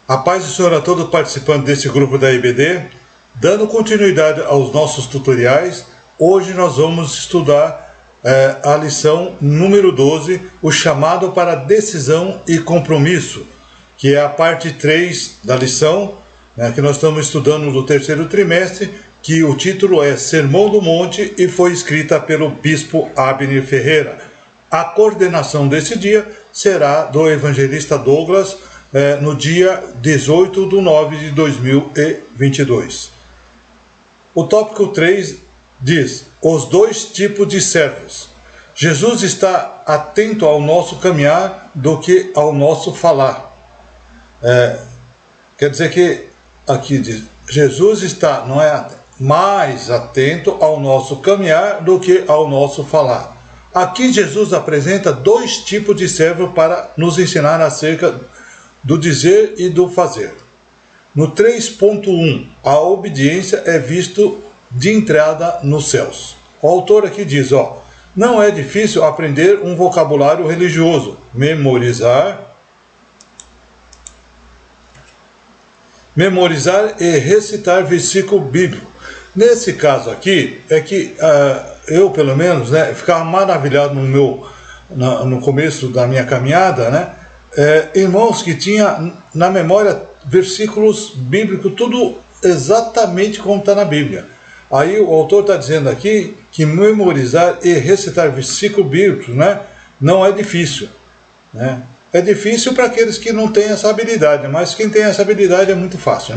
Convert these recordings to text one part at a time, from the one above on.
A paz do Senhor a todos participantes desse grupo da IBD. Dando continuidade aos nossos tutoriais, hoje nós vamos estudar a lição número 12, o chamado para decisão e compromisso, que é a parte 3 da lição, que nós estamos estudando no terceiro trimestre, que o título é Sermão do Monte e foi escrita pelo Bispo Abner Ferreira. A coordenação desse dia será do evangelista Douglas, no dia 18/9/2022. O tópico 3 diz: os dois tipos de servos. Jesus está atento ao nosso caminhar do que ao nosso falar. Quer dizer que aqui diz, Jesus está, não é mais atento ao nosso caminhar do que ao nosso falar. Aqui Jesus apresenta dois tipos de servo para nos ensinar acerca do dizer e do fazer. No 3.1, a obediência é visto de entrada nos céus. O autor aqui diz, não é difícil aprender um vocabulário religioso, memorizar e recitar versículo bíblico. Nesse caso aqui, é que eu, pelo menos, ficava maravilhado no começo da minha caminhada, irmãos que tinham na memória versículos bíblicos, tudo exatamente como está na Bíblia. Aí o autor está dizendo aqui que memorizar e recitar versículos bíblicos, não é difícil. É difícil para aqueles que não têm essa habilidade, mas quem tem essa habilidade é muito fácil,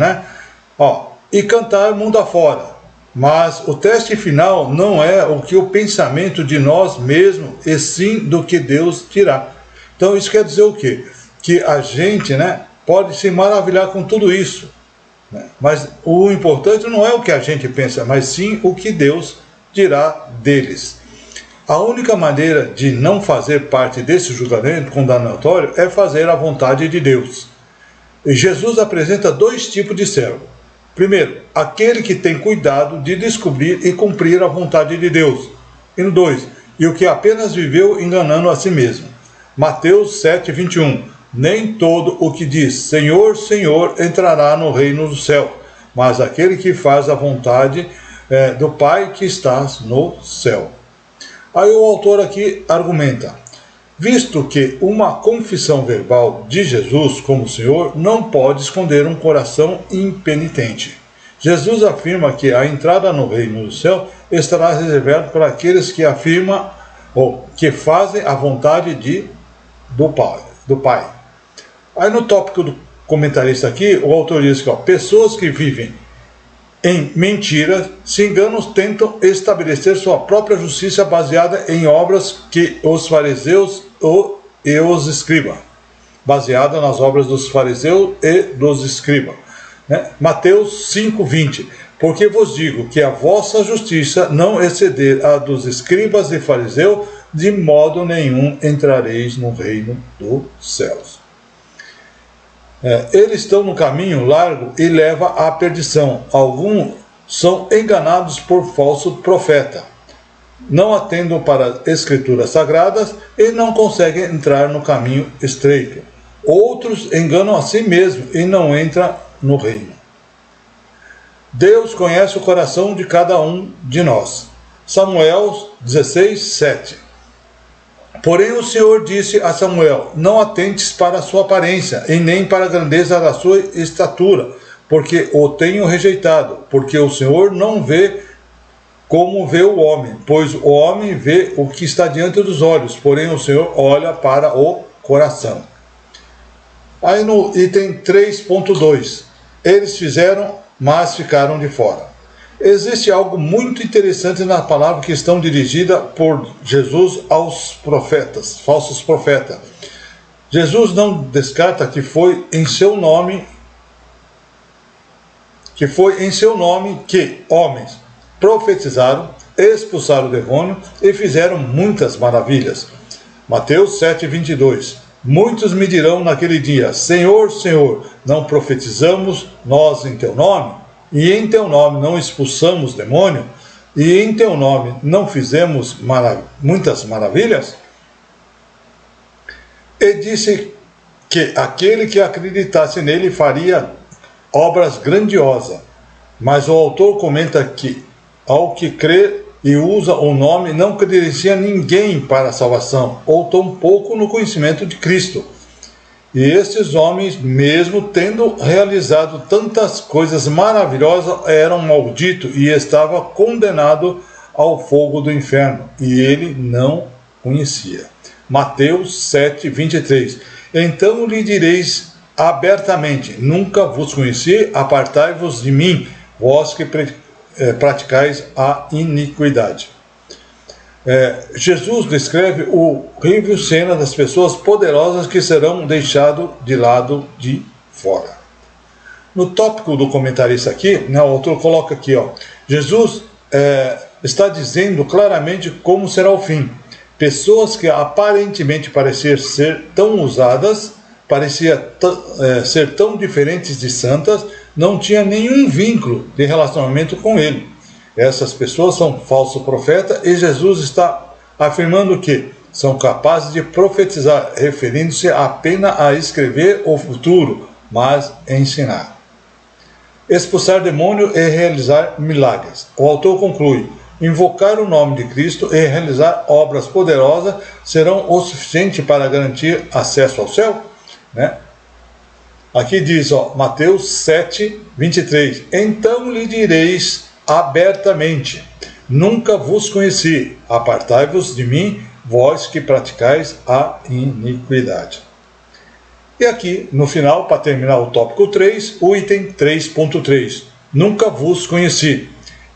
E cantar mundo afora. Mas o teste final não é o que o pensamento de nós mesmos, e sim do que Deus dirá. Então isso quer dizer o quê? Que a gente pode se maravilhar com tudo isso. Mas o importante não é o que a gente pensa, mas sim o que Deus dirá deles. A única maneira de não fazer parte desse julgamento condenatório é fazer a vontade de Deus. E Jesus apresenta dois tipos de servo. Primeiro, aquele que tem cuidado de descobrir e cumprir a vontade de Deus. E no 2, e o que apenas viveu enganando a si mesmo. Mateus 7:21. Nem todo o que diz Senhor, Senhor entrará no reino do céu, mas aquele que faz a vontade do Pai que está no céu. Aí o autor aqui argumenta, visto que uma confissão verbal de Jesus como Senhor não pode esconder um coração impenitente. Jesus afirma que a entrada no reino do céu estará reservada para aqueles que afirmam ou que fazem a vontade do Pai. Aí no tópico do comentarista aqui, o autor diz que pessoas que vivem em mentiras, se enganam, tentam estabelecer sua própria justiça baseada em obras que os fariseus e os escribas. Baseada nas obras dos fariseus e dos escribas. Mateus 5:20. Porque vos digo que a vossa justiça não exceder a dos escribas e fariseus, de modo nenhum entrareis no reino dos céus. Eles estão no caminho largo e leva à perdição. Alguns são enganados por falso profeta. Não atendam para as escrituras sagradas e não conseguem entrar no caminho estreito. Outros enganam a si mesmos e não entram no reino. Deus conhece o coração de cada um de nós. Samuel 16:7. Porém o Senhor disse a Samuel, não atentes para a sua aparência, e nem para a grandeza da sua estatura, porque o tenho rejeitado, porque o Senhor não vê como vê o homem, pois o homem vê o que está diante dos olhos, porém o Senhor olha para o coração. Aí no item 3.2, eles fizeram, mas ficaram de fora. Existe algo muito interessante na palavra que estão dirigida por Jesus aos profetas, falsos profetas. Jesus não descarta que foi em seu nome que homens profetizaram, expulsaram o demônio e fizeram muitas maravilhas. Mateus 7:22. Muitos me dirão naquele dia, Senhor, Senhor, não profetizamos nós em teu nome? E em teu nome não expulsamos demônio? E em teu nome não fizemos muitas maravilhas? E disse que aquele que acreditasse nele faria obras grandiosas. Mas o autor comenta que, ao que crê e usa o nome, não credencia ninguém para a salvação, ou tampouco no conhecimento de Cristo. E estes homens, mesmo tendo realizado tantas coisas maravilhosas, eram malditos e estava condenado ao fogo do inferno, e ele não conhecia. Mateus 7, 23. Então lhe direis abertamente: nunca vos conheci, apartai-vos de mim, vós que praticais a iniquidade. Jesus descreve o horrível cena das pessoas poderosas que serão deixadas de lado de fora. No tópico do comentarista aqui, o autor coloca aqui, Jesus está dizendo claramente como será o fim. Pessoas que aparentemente pareciam ser tão usadas, ser tão diferentes de santas, não tinham nenhum vínculo de relacionamento com ele. Essas pessoas são falsos profetas e Jesus está afirmando que são capazes de profetizar, referindo-se apenas a escrever o futuro, mas ensinar. Expulsar demônio e realizar milagres. O autor conclui: invocar o nome de Cristo e realizar obras poderosas serão o suficiente para garantir acesso ao céu? Aqui diz, Mateus 7, 23. Então lhe direis abertamente: nunca vos conheci, apartai-vos de mim, vós que praticais a iniquidade. E aqui, no final, para terminar o tópico 3, o item 3.3. Nunca vos conheci.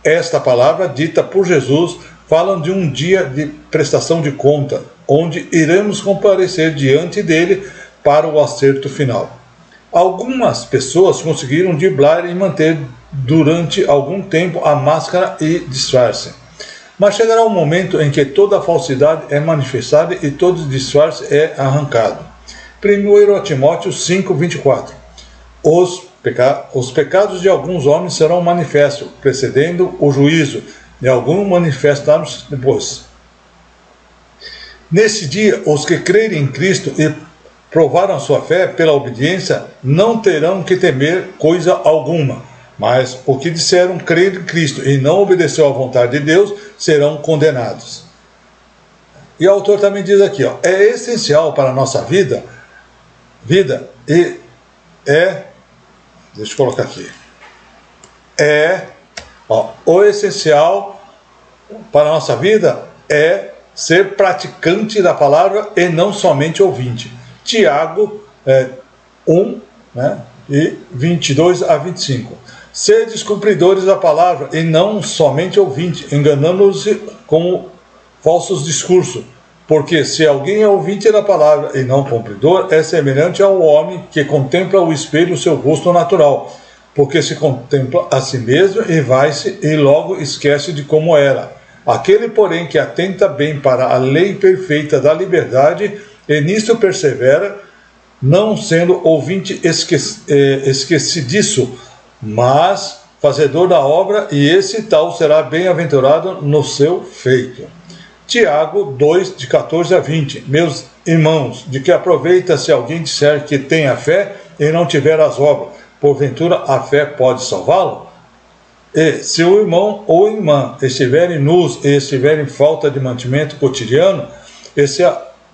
Esta palavra, dita por Jesus, fala de um dia de prestação de conta, onde iremos comparecer diante dele para o acerto final. Algumas pessoas conseguiram driblar e manter durante algum tempo a máscara e disfarce. Mas chegará um momento em que toda a falsidade é manifestada e todo disfarce é arrancado. 1 Timóteo 5, 24. Os pecados de alguns homens serão manifestos, precedendo o juízo, e alguns manifestados depois. Nesse dia, os que crerem em Cristo e provaram sua fé pela obediência não terão que temer coisa alguma, mas o que disseram crer em Cristo e não obedeceu à vontade de Deus serão condenados. E o autor também diz aqui, é essencial para a nossa vida e deixa eu colocar aqui, o essencial para a nossa vida é ser praticante da palavra e não somente ouvinte. Tiago 1, e 22 a 25. Sedes cumpridores da palavra e não somente ouvinte, enganando-se com falsos discursos. Porque se alguém é ouvinte da palavra e não cumpridor, é semelhante ao homem que contempla o espelho o seu rosto natural, porque se contempla a si mesmo e vai-se e logo esquece de como era. Aquele, porém, que atenta bem para a lei perfeita da liberdade e nisto persevera, não sendo ouvinte esquecidiço, mas fazedor da obra, e esse tal será bem-aventurado no seu feito. Tiago 2, de 14 a 20. Meus irmãos, de que aproveita se alguém disser que tem a fé e não tiver as obras? Porventura a fé pode salvá-lo? E se o irmão ou irmã estiverem nus e estiverem em falta de mantimento cotidiano, e se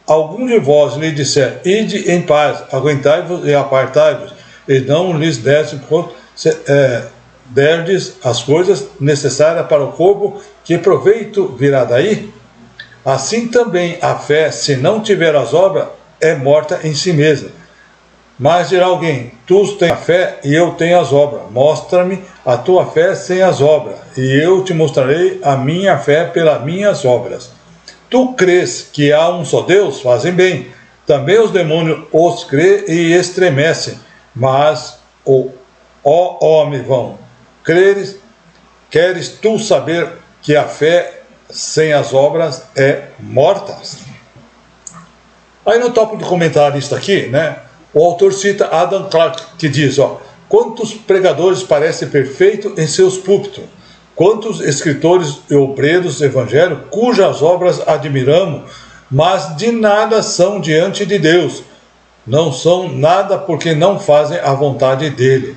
algum de vós lhe disser, ide em paz, aguentai-vos e apartai-vos, e não lhes derdes as coisas necessárias para o corpo, que proveito virá daí? Assim também a fé, se não tiver as obras, é morta em si mesma. Mas dirá alguém, tu tens a fé e eu tenho as obras. Mostra-me a tua fé sem as obras, e eu te mostrarei a minha fé pelas minhas obras. Tu crês que há um só Deus? Fazem bem. Também os demônios os crê e estremecem. Mas, ó homem vão, queres tu saber que a fé sem as obras é morta? Aí no tópico do comentarista aqui, o autor cita Adam Clarke, que diz, quantos pregadores parecem perfeitos em seus púlpitos? Quantos escritores e obreiros do evangelho, cujas obras admiramos, mas de nada são diante de Deus? não são nada porque não fazem a vontade dele.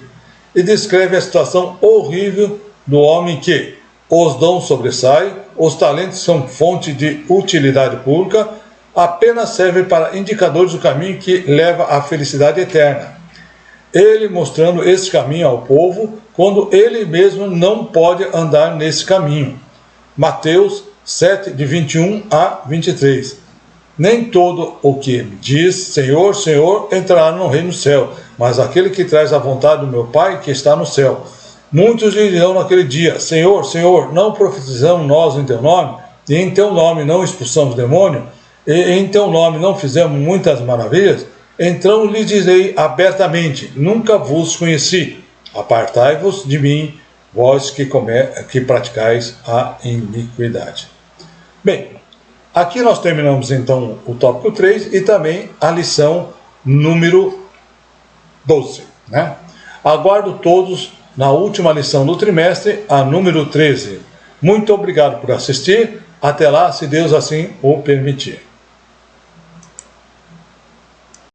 E descreve a situação horrível do homem que os dons sobressaem, os talentos são fonte de utilidade pública, apenas servem para indicadores do caminho que leva à felicidade eterna. Ele mostrando esse caminho ao povo, quando ele mesmo não pode andar nesse caminho. Mateus 7, de 21 a 23. Nem todo o que diz Senhor, Senhor entrará no reino do céu, mas aquele que traz a vontade do meu Pai que está no céu. Muitos lhe dirão naquele dia: Senhor, Senhor, não profetizamos nós em teu nome? E em teu nome não expulsamos demônio? E em teu nome não fizemos muitas maravilhas? Então lhe direi abertamente: nunca vos conheci. Apartai-vos de mim, vós que praticais a iniquidade. Bem, aqui nós terminamos então o tópico 3 e também a lição número 12. Né? Aguardo todos na última lição do trimestre, a número 13. Muito obrigado por assistir. Até lá, se Deus assim o permitir.